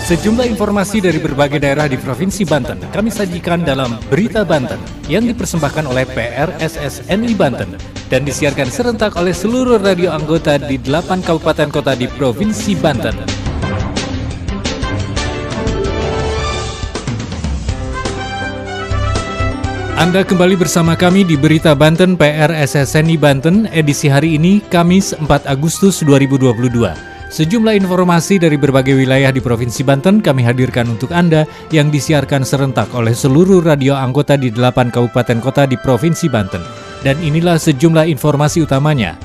Sejumlah informasi dari berbagai daerah di Provinsi Banten kami sajikan dalam Berita Banten yang dipersembahkan oleh PRSSNI Banten dan disiarkan serentak oleh seluruh radio anggota di 8 kabupaten kota di Provinsi Banten. Anda kembali bersama kami di Berita Banten PRSSNI Banten edisi hari ini Kamis 4 Agustus 2022. Sejumlah informasi dari berbagai wilayah di Provinsi Banten kami hadirkan untuk Anda yang disiarkan serentak oleh seluruh radio anggota di 8 kabupaten kota di Provinsi Banten. Dan inilah sejumlah informasi utamanya.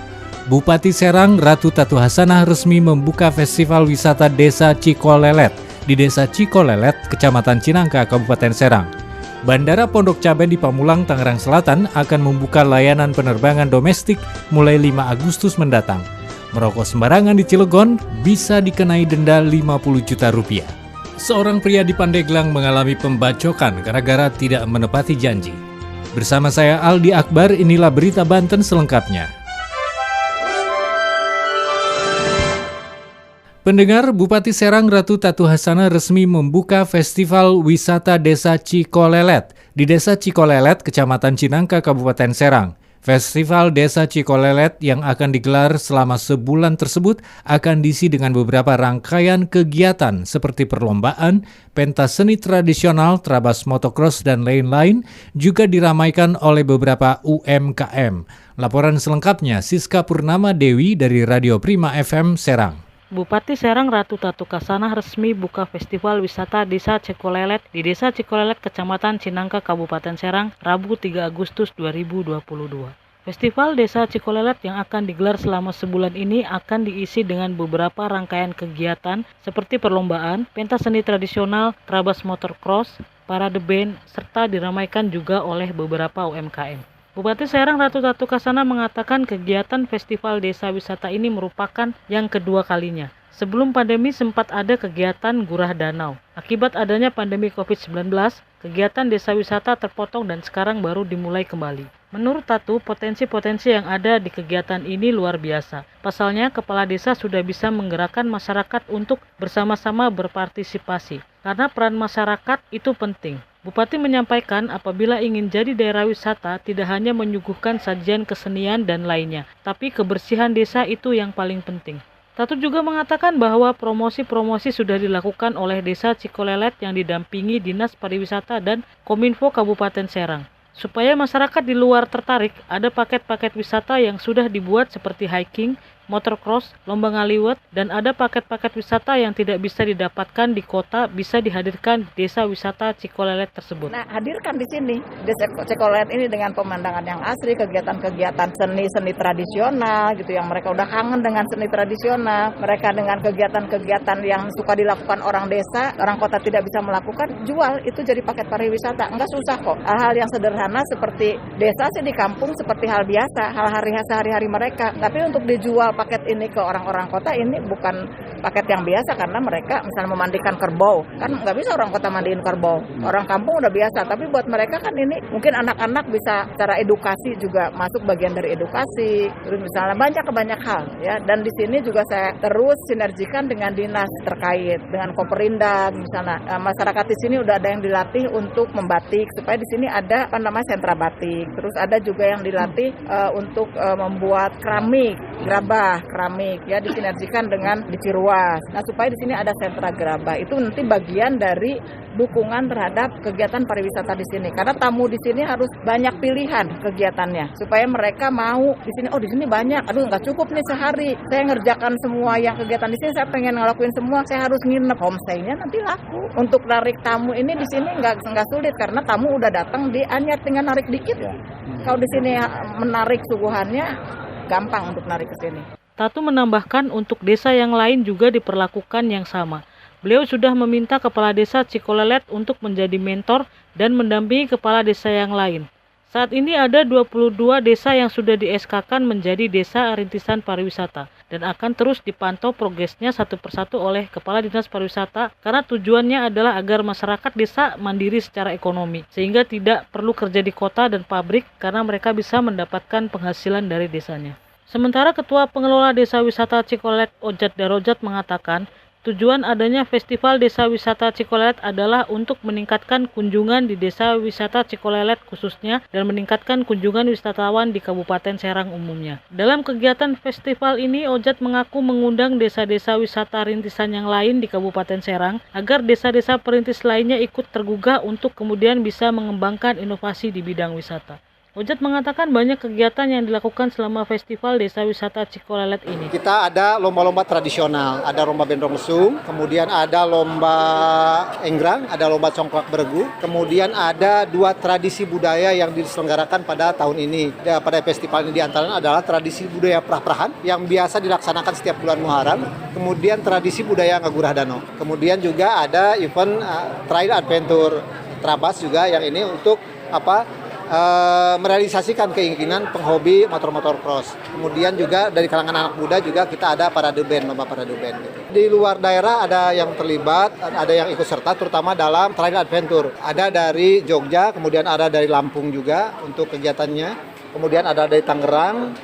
Bupati Serang Ratu Tatu Hasanah resmi membuka Festival Wisata Desa Cikolelet di Desa Cikolelet, Kecamatan Cinangka, Kabupaten Serang. Bandara Pondok Caben di Pamulang, Tangerang Selatan akan membuka layanan penerbangan domestik mulai 5 Agustus mendatang. Merokok sembarangan di Cilegon bisa dikenai denda 50 juta rupiah. Seorang pria di Pandeglang mengalami pembacokan gara-gara tidak menepati janji. Bersama saya Aldi Akbar, inilah Berita Banten selengkapnya. Pendengar, Bupati Serang Ratu Tatu Hasanah resmi membuka Festival Wisata Desa Cikolelet di Desa Cikolelet, Kecamatan Cinangka, Kabupaten Serang. Festival Desa Cikolelet yang akan digelar selama sebulan tersebut akan diisi dengan beberapa rangkaian kegiatan seperti perlombaan, pentas seni tradisional, trabas motocross, dan lain-lain, juga diramaikan oleh beberapa UMKM. Laporan selengkapnya Siska Purnama Dewi dari Radio Prima FM Serang. Bupati Serang Ratu Tatu Hasanah resmi buka Festival Wisata Desa Cikolelet di Desa Cikolelet, Kecamatan Cinangka, Kabupaten Serang, Rabu 3 Agustus 2022. Festival Desa Cikolelet yang akan digelar selama sebulan ini akan diisi dengan beberapa rangkaian kegiatan seperti perlombaan, pentas seni tradisional, trabas motocross, parade band, serta diramaikan juga oleh beberapa UMKM. Bupati Serang Ratu Tatu Hasanah mengatakan kegiatan Festival Desa Wisata ini merupakan yang kedua kalinya. Sebelum pandemi sempat ada kegiatan Gurah Danau. Akibat adanya pandemi COVID-19, kegiatan desa wisata terpotong dan sekarang baru dimulai kembali. Menurut Tatu, potensi-potensi yang ada di kegiatan ini luar biasa. Pasalnya, kepala desa sudah bisa menggerakkan masyarakat untuk bersama-sama berpartisipasi. Karena peran masyarakat itu penting. Bupati menyampaikan apabila ingin jadi daerah wisata tidak hanya menyuguhkan sajian kesenian dan lainnya, tapi kebersihan desa itu yang paling penting. Tatu juga mengatakan bahwa promosi-promosi sudah dilakukan oleh Desa Cikolelet yang didampingi Dinas Pariwisata dan Kominfo Kabupaten Serang. Supaya masyarakat di luar tertarik, ada paket-paket wisata yang sudah dibuat seperti hiking, motocross, lomba ngaliwet, dan ada paket-paket wisata yang tidak bisa didapatkan di kota bisa dihadirkan di desa wisata Cikolelet tersebut. Nah, hadirkan di sini desa Cikolelet ini dengan pemandangan yang asri, kegiatan-kegiatan seni tradisional gitu yang mereka udah kangen dengan seni tradisional. Mereka dengan kegiatan-kegiatan yang suka dilakukan orang desa, orang kota tidak bisa melakukan, jual itu jadi paket pariwisata. Enggak susah kok. Hal-hal yang sederhana seperti desa sih di kampung seperti hal biasa, hal sehari-hari mereka. Tapi untuk dijual paket ini ke orang-orang kota ini bukan paket yang biasa karena mereka misalnya memandikan kerbau kan nggak bisa orang kota mandiin kerbau, orang kampung udah biasa, tapi buat mereka kan ini mungkin anak-anak bisa secara edukasi juga masuk bagian dari edukasi, terus misalnya banyak hal ya. Dan di sini juga saya terus sinergikan dengan dinas terkait dengan Koperindak misalnya, masyarakat di sini udah ada yang dilatih untuk membatik supaya di sini ada sentra batik, terus ada juga yang dilatih untuk membuat keramik, keramik ya disinergikan dengan di Ciruas. Nah, supaya di sini ada sentra gerabah. Itu nanti bagian dari dukungan terhadap kegiatan pariwisata di sini. Karena tamu di sini harus banyak pilihan kegiatannya supaya mereka mau di sini. Oh, di sini banyak. Aduh, nggak cukup nih sehari. Saya ngerjakan semua yang kegiatan di sini. Saya pengen ngelakuin semua. Saya harus nginep. Homestay-nya nanti laku. Untuk narik tamu ini di sini nggak sulit karena tamu udah datang di Anyar, tinggal narik dikit. Kalau di sini menarik suguhannya gampang untuk narik ke sini. Tatu menambahkan untuk desa yang lain juga diperlakukan yang sama. Beliau sudah meminta Kepala Desa Cikolelet untuk menjadi mentor dan mendampingi kepala desa yang lain. Saat ini ada 22 desa yang sudah di-SK-kan menjadi desa rintisan pariwisata dan akan terus dipantau progresnya satu persatu oleh Kepala Dinas Pariwisata karena tujuannya adalah agar masyarakat desa mandiri secara ekonomi sehingga tidak perlu kerja di kota dan pabrik karena mereka bisa mendapatkan penghasilan dari desanya. Sementara Ketua Pengelola Desa Wisata Cikolelet Ojat Darojat mengatakan, tujuan adanya Festival Desa Wisata Cikolelet adalah untuk meningkatkan kunjungan di Desa Wisata Cikolelet khususnya dan meningkatkan kunjungan wisatawan di Kabupaten Serang umumnya. Dalam kegiatan festival ini, Ojat mengaku mengundang desa-desa wisata rintisan yang lain di Kabupaten Serang agar desa-desa perintis lainnya ikut tergugah untuk kemudian bisa mengembangkan inovasi di bidang wisata. Ojat mengatakan banyak kegiatan yang dilakukan selama Festival Desa Wisata Cikolelet ini. Kita ada lomba-lomba tradisional, ada lomba bendrong lesung, kemudian ada lomba enggrang, ada lomba congklak beregu, kemudian ada 2 tradisi budaya yang diselenggarakan pada tahun ini. Pada festival ini diantaranya adalah tradisi budaya prah-prahan yang biasa dilaksanakan setiap bulan Muharram, kemudian tradisi budaya Ngagurah Danau. Kemudian juga ada event trail adventure Trabas juga yang ini untuk merealisasikan keinginan penghobi motor-motor cross. Kemudian juga dari kalangan anak muda juga kita ada parade band, lomba parade band. Di luar daerah ada yang terlibat, ada yang ikut serta terutama dalam trail adventure. Ada dari Jogja, kemudian ada dari Lampung juga untuk kegiatannya. Kemudian ada dari Tangerang,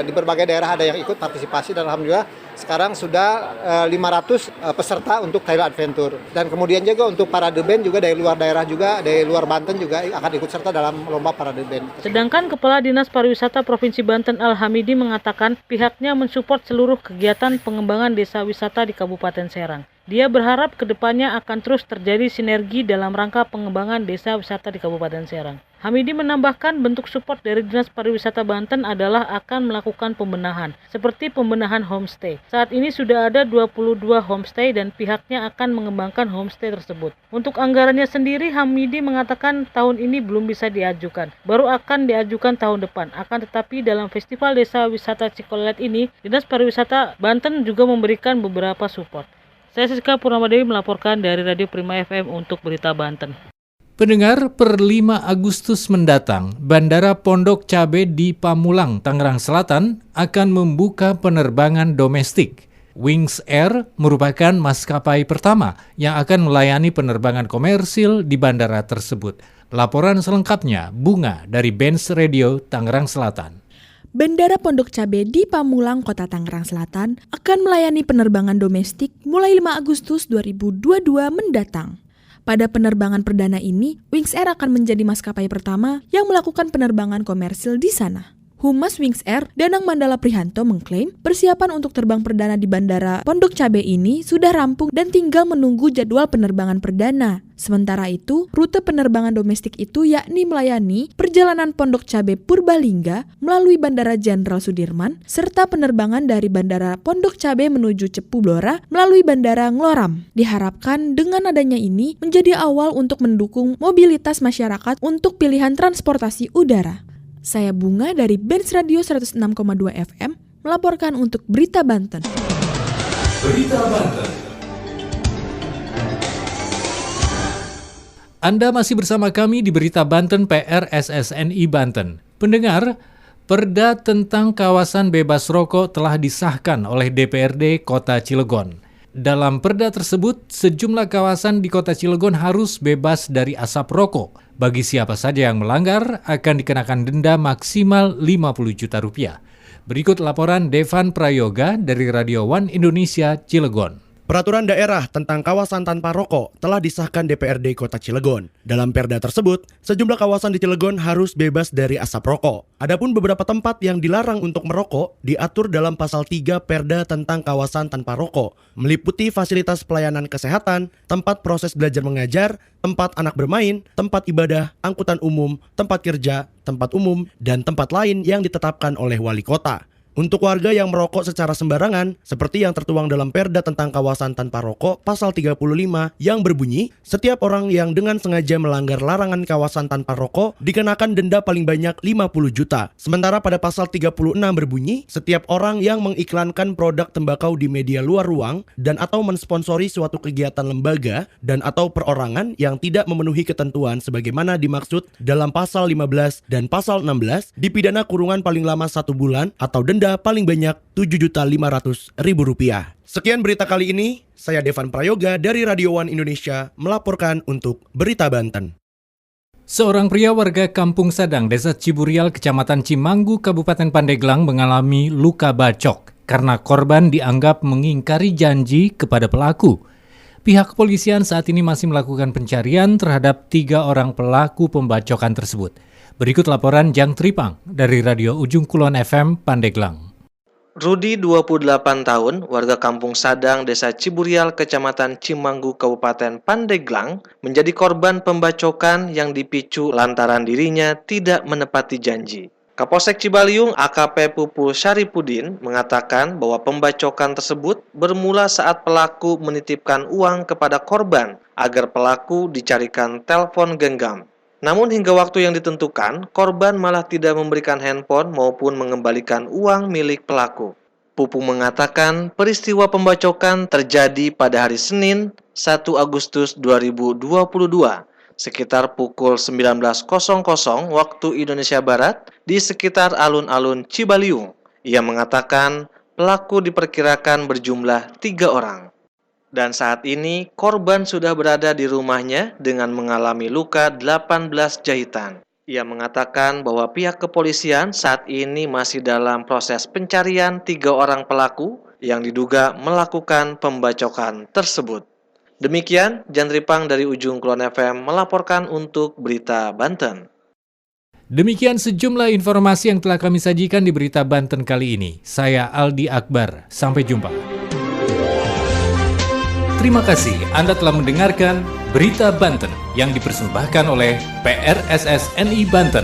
di berbagai daerah ada yang ikut partisipasi dan alhamdulillah sekarang sudah 500 peserta untuk trail adventure. Dan kemudian juga untuk parade band juga dari luar daerah juga, dari luar Banten juga akan ikut serta dalam lomba parade band. Sedangkan Kepala Dinas Pariwisata Provinsi Banten Al-Hamidi mengatakan pihaknya mensupport seluruh kegiatan pengembangan desa wisata di Kabupaten Serang. Dia berharap kedepannya akan terus terjadi sinergi dalam rangka pengembangan desa wisata di Kabupaten Serang. Hamidi menambahkan bentuk support dari Dinas Pariwisata Banten adalah akan melakukan pembenahan, seperti pembenahan homestay. Saat ini sudah ada 22 homestay dan pihaknya akan mengembangkan homestay tersebut. Untuk anggarannya sendiri, Hamidi mengatakan tahun ini belum bisa diajukan, baru akan diajukan tahun depan. Akan tetapi dalam Festival Desa Wisata Cikolelet ini, Dinas Pariwisata Banten juga memberikan beberapa support. Saya Siska Purnamadei melaporkan dari Radio Prima FM untuk Berita Banten. Pendengar, per 5 Agustus mendatang, Bandara Pondok Cabe di Pamulang, Tangerang Selatan akan membuka penerbangan domestik. Wings Air merupakan maskapai pertama yang akan melayani penerbangan komersil di bandara tersebut. Laporan selengkapnya, Bunga dari Benz Radio Tangerang Selatan. Bandara Pondok Cabe di Pamulang, Kota Tangerang Selatan akan melayani penerbangan domestik mulai 5 Agustus 2022 mendatang. Pada penerbangan perdana ini, Wings Air akan menjadi maskapai pertama yang melakukan penerbangan komersil di sana. Humas Wings Air, Danang Mandala Prihanto mengklaim persiapan untuk terbang perdana di Bandara Pondok Cabe ini sudah rampung dan tinggal menunggu jadwal penerbangan perdana. Sementara itu, rute penerbangan domestik itu yakni melayani perjalanan Pondok Cabe Purbalingga melalui Bandara Jenderal Sudirman, serta penerbangan dari Bandara Pondok Cabe menuju Cepu Blora melalui Bandara Ngloram. Diharapkan dengan adanya ini menjadi awal untuk mendukung mobilitas masyarakat untuk pilihan transportasi udara. Saya Bunga dari Benz Radio 106,2 FM melaporkan untuk Berita Banten. Berita Banten. Anda masih bersama kami di Berita Banten PR SSNI Banten. Pendengar, Perda tentang kawasan bebas rokok telah disahkan oleh DPRD Kota Cilegon. Dalam perda tersebut, sejumlah kawasan di Kota Cilegon harus bebas dari asap rokok. Bagi siapa saja yang melanggar, akan dikenakan denda maksimal 50 juta rupiah. Berikut laporan Devan Prayoga dari Radio One Indonesia Cilegon. Peraturan daerah tentang kawasan tanpa rokok telah disahkan DPRD Kota Cilegon. Dalam perda tersebut, sejumlah kawasan di Cilegon harus bebas dari asap rokok. Adapun beberapa tempat yang dilarang untuk merokok diatur dalam pasal 3 Perda tentang kawasan tanpa rokok, meliputi fasilitas pelayanan kesehatan, tempat proses belajar mengajar, tempat anak bermain, tempat ibadah, angkutan umum, tempat kerja, tempat umum, dan tempat lain yang ditetapkan oleh wali kota. Untuk warga yang merokok secara sembarangan, seperti yang tertuang dalam Perda tentang kawasan tanpa rokok pasal 35 yang berbunyi, setiap orang yang dengan sengaja melanggar larangan kawasan tanpa rokok dikenakan denda paling banyak 50 juta. Sementara pada pasal 36 berbunyi, setiap orang yang mengiklankan produk tembakau di media luar ruang dan atau mensponsori suatu kegiatan lembaga dan atau perorangan yang tidak memenuhi ketentuan sebagaimana dimaksud dalam pasal 15 dan pasal 16 dipidana kurungan paling lama 1 bulan atau denda paling banyak Rp7.500.000. Sekian berita kali ini, saya Devan Prayoga dari Radio One Indonesia melaporkan untuk Berita Banten. Seorang pria warga Kampung Sadang, Desa Ciburial, Kecamatan Cimanggu, Kabupaten Pandeglang mengalami luka bacok karena korban dianggap mengingkari janji kepada pelaku. Pihak kepolisian saat ini masih melakukan pencarian terhadap 3 orang pelaku pembacokan tersebut. Berikut laporan Jang Tripang dari Radio Ujung Kulon FM Pandeglang. Rudi, 28 tahun, warga Kampung Sadang, Desa Ciburial, Kecamatan Cimanggu, Kabupaten Pandeglang, menjadi korban pembacokan yang dipicu lantaran dirinya tidak menepati janji. Kapolsek Cibaliung AKP Pupul Syaripudin mengatakan bahwa pembacokan tersebut bermula saat pelaku menitipkan uang kepada korban agar pelaku dicarikan telepon genggam. Namun hingga waktu yang ditentukan, korban malah tidak memberikan handphone maupun mengembalikan uang milik pelaku. Pupu mengatakan peristiwa pembacokan terjadi pada hari Senin 1 Agustus 2022 sekitar pukul 19.00 waktu Indonesia Barat di sekitar alun-alun Cibaliung. Ia mengatakan pelaku diperkirakan berjumlah 3 orang. Dan saat ini korban sudah berada di rumahnya dengan mengalami luka 18 jahitan. Ia mengatakan bahwa pihak kepolisian saat ini masih dalam proses pencarian 3 orang pelaku yang diduga melakukan pembacokan tersebut. Demikian, Jan Tripang dari Ujung Kulon FM melaporkan untuk Berita Banten. Demikian sejumlah informasi yang telah kami sajikan di Berita Banten kali ini. Saya Aldi Akbar, sampai jumpa. Terima kasih Anda telah mendengarkan Berita Banten yang dipersembahkan oleh PRSSNI Banten.